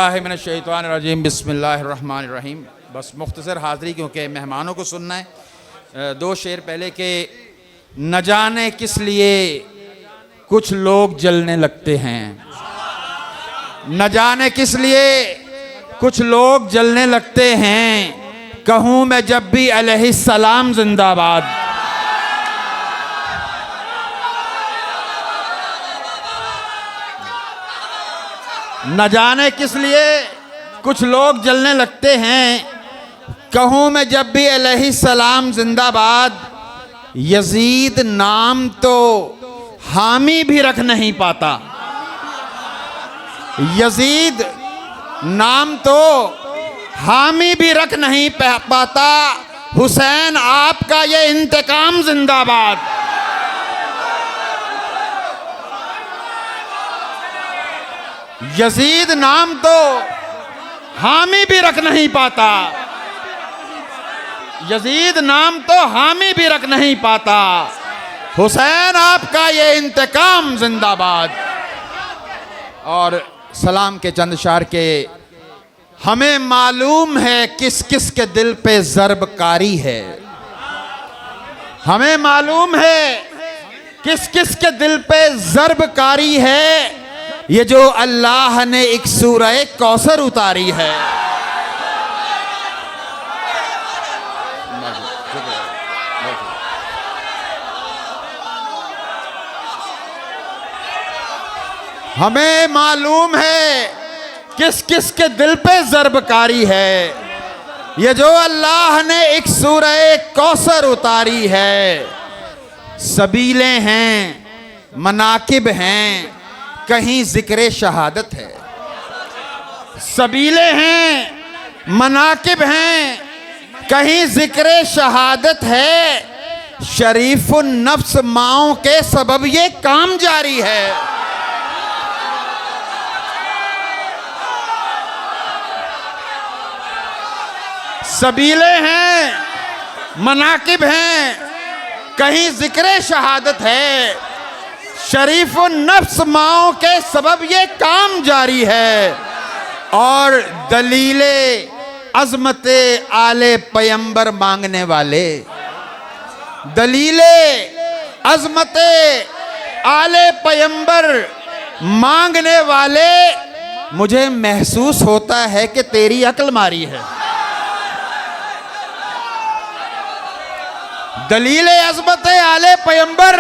औज़ुबिल्लाहिमिनश्शैतानिर्रजीम बिस्मिल्लाहिर्रहमानिर्रहीम। बस मुख्तसर हाज़री क्योंकि मेहमानों को सुनना है। दो शेर पहले के न जाने किस लिए कुछ लोग जलने लगते हैं, न जाने किस लिए कुछ लोग जलने लगते हैं, कहूँ मैं जब भी अलैहिस्सलाम जिंदाबाद। न जाने किस लिए कुछ लोग जलने लगते हैं, कहूँ मैं जब भी अलैहिस्सलाम जिंदाबाद। यजीद नाम तो हामी भी रख नहीं पाता, यजीद नाम तो हामी भी रख नहीं पाता। हुसैन आपका ये इंतकाम जिंदाबाद। यजीद नाम तो हामी भी रख नहीं पाता, यजीद नाम तो हामी भी रख नहीं पाता। हुसैन आपका ये इंतकाम जिंदाबाद। और सलाम के चंद शार के हमें मालूम है किस किस के दिल पे ज़रबकारी है, हमें मालूम है किस किस के दिल पे ज़रबकारी है। ये जो अल्लाह ने एक सूरह कौसर उतारी है। हमें मालूम है किस किस के दिल पे ज़रबकारी है। ये जो अल्लाह ने एक सूरह कौसर उतारी है। सबीले हैं, मनाकिब हैं, कहीं ज़िक्र शहादत है। सबीले हैं, मनाकिब हैं, कहीं ज़िक्र शहादत है। शरीफुन नफ्स माओं के सबब ये काम जारी है। सबीले हैं, मनाकिब हैं, कहीं ज़िक्र शहादत है। शरीफुन नफ्स माओं के सबब ये काम जारी है। और दलीले अज़मते आले पैगंबर मांगने वाले, दलीले अज़मते आले पैगंबर मांगने वाले, मुझे महसूस होता है कि तेरी अक्ल मारी है। दलीले अज़मते आले पैगंबर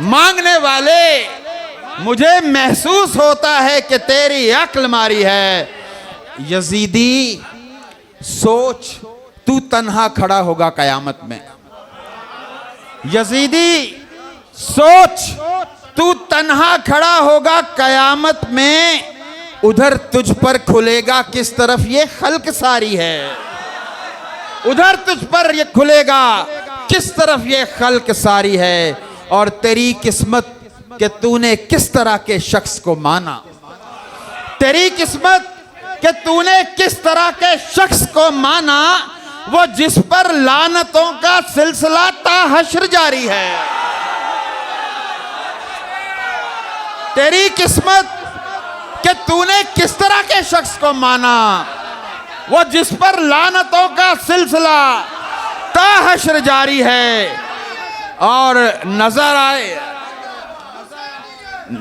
मांगने वाले, मुझे महसूस होता है कि तेरी अक्ल मारी है। यजीदी सोच तू तन्हा खड़ा होगा कयामत में। यजीदी सोच तू तन्हा खड़ा होगा कयामत में। उधर तुझ पर खुलेगा किस तरफ ये खल्क सारी है, उधर तुझ पर ये खुलेगा किस तरफ ये खल्क सारी है। और तेरी किस्मत कि तूने किस तरह के शख्स को माना, तेरी किस्मत कि तूने किस तरह के शख्स को माना। वो जिस पर लानतों का सिलसिला ता हश्र जारी है। तेरी किस्मत कि तूने किस तरह के शख्स को माना, वो जिस पर लानतों का सिलसिला ता हश्र जारी है। और नजर आए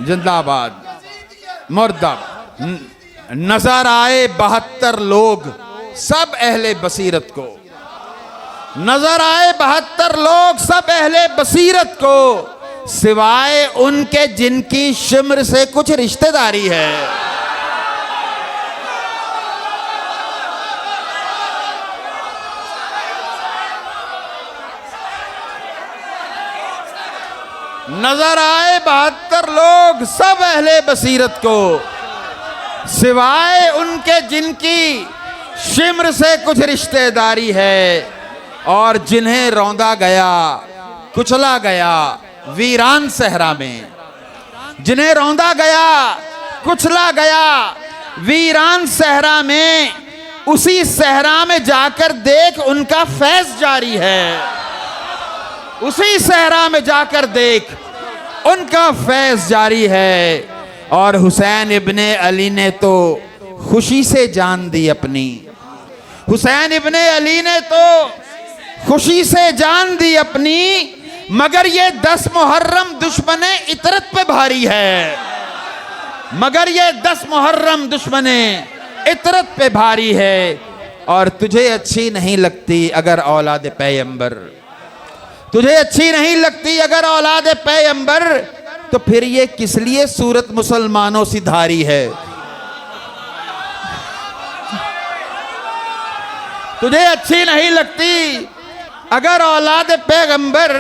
जिंदाबाद मुर्दाबाद, नजर आए 72 लोग सब अहले बसीरत को, नजर आए 72 लोग सब अहले बसीरत को, सिवाय उनके जिनकी शिम्र से कुछ रिश्तेदारी है। नजर आए 72 लोग सब अहले बसीरत को, सिवाय उनके जिनकी शिम्र से कुछ रिश्तेदारी है। और जिन्हें रौंदा गया कुचला गया वीरान सहरा में, जिन्हें रौंदा गया कुचला गया वीरान सहरा में, उसी सहरा में जाकर देख उनका फैज़ जारी है। उसी सहरा में जाकर देख उनका फैज़ जारी है। और हुसैन इब्ने अली ने तो खुशी से जान दी अपनी। हुसैन इब्ने अली ने तो खुशी से जान दी अपनी, मगर ये 10 मुहर्रम दुश्मने इतरत पे भारी है, मगर ये 10 मुहर्रम दुश्मने इतरत पे भारी है। और तुझे अच्छी नहीं लगती अगर औलाद पैगंबर, तुझे अच्छी नहीं लगती अगर औलाद पैगंबर, तो फिर ये किस लिए सूरत मुसलमानों सी धारी है। तुझे अच्छी नहीं लगती अगर औलाद पैगंबर,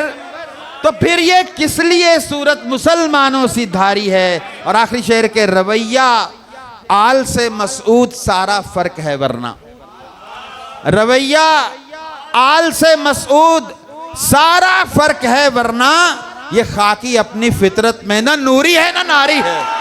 तो फिर ये किस लिए सूरत मुसलमानों सी धारी है। और आखिरी शेर के रवैया आल से मसूद सारा फर्क है, वरना रवैया आल से मसूद सारा फर्क है, वरना ये खाकी अपनी फितरत में ना नूरी है ना नारी है।